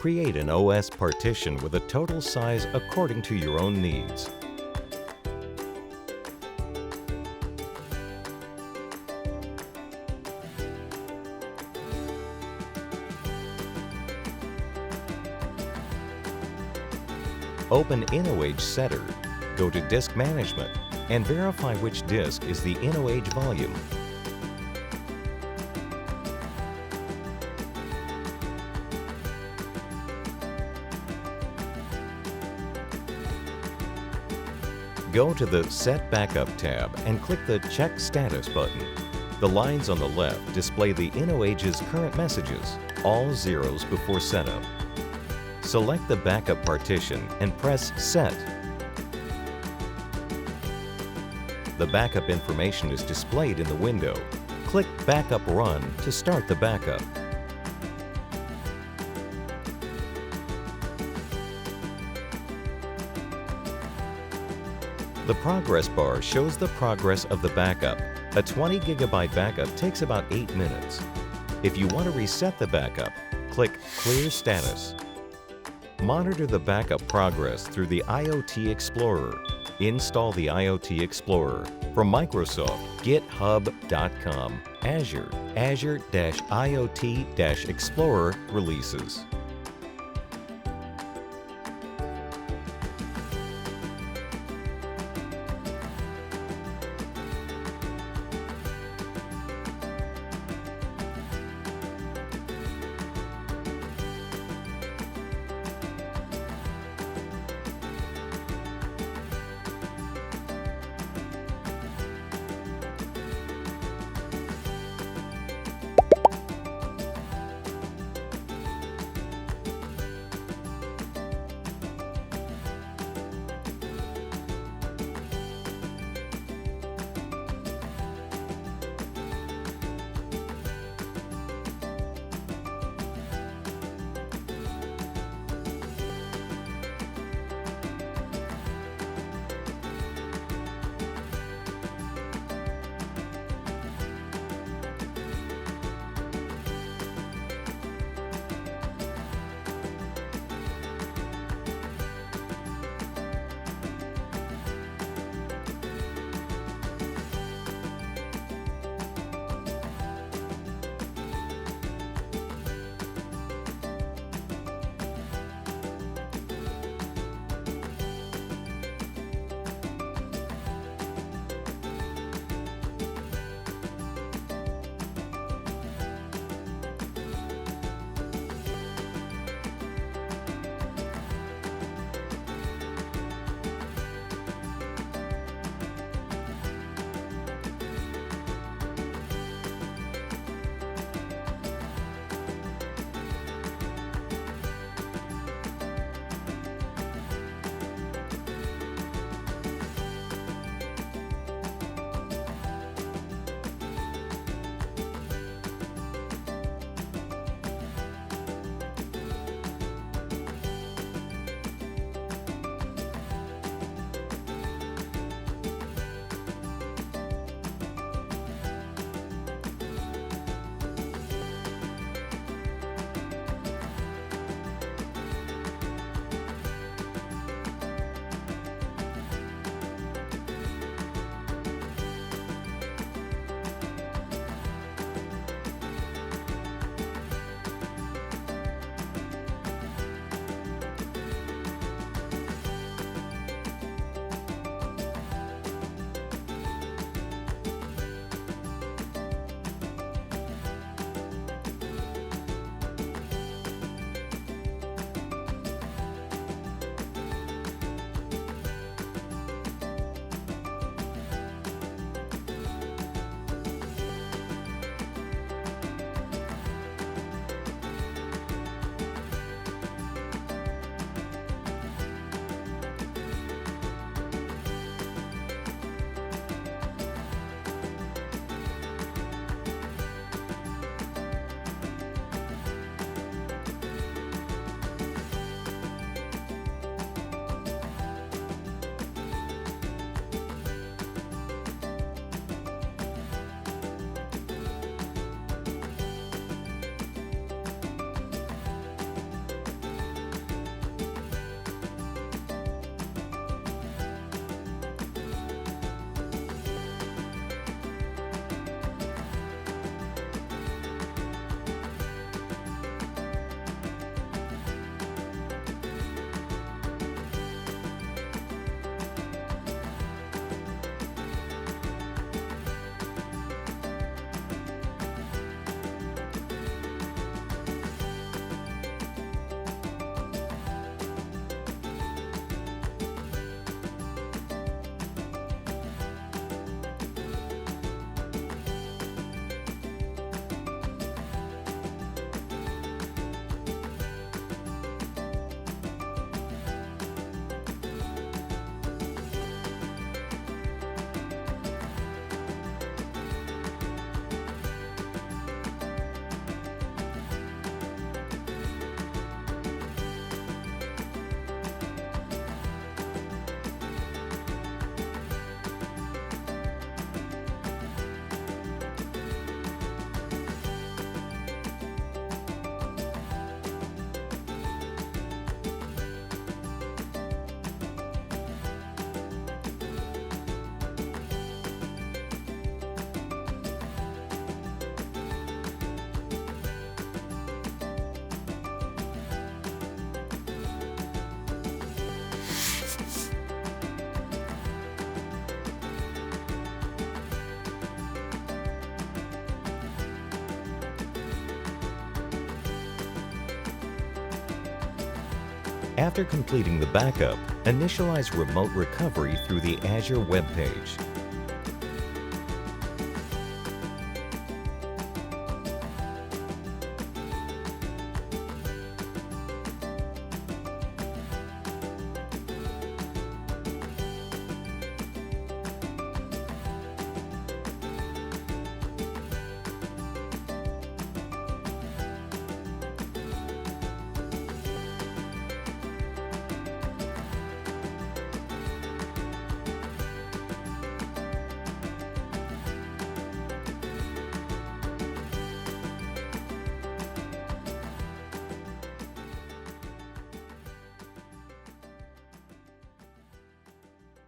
Create an OS partition with a total size according to your own needs. Open InnoAGE Setter, go to Disk Management, and verify which disk is the InnoAGE volume. Go to the Set Backup tab and click the Check Status button. The lines on the left display the InnoAGE's current messages, all zeros before setup. Select the backup partition and press Set. The backup information is displayed in the window. Click Backup Run to start the backup. The progress bar shows the progress of the backup. A 20 GB backup takes about 8 minutes. If you want to reset the backup, click Clear Status. Monitor the backup progress through the IoT Explorer. Install the IoT Explorer from Microsoft, GitHub.com, Azure, Azure-IoT-Explorer releases. After completing the backup, initialize remote recovery through the Azure web page.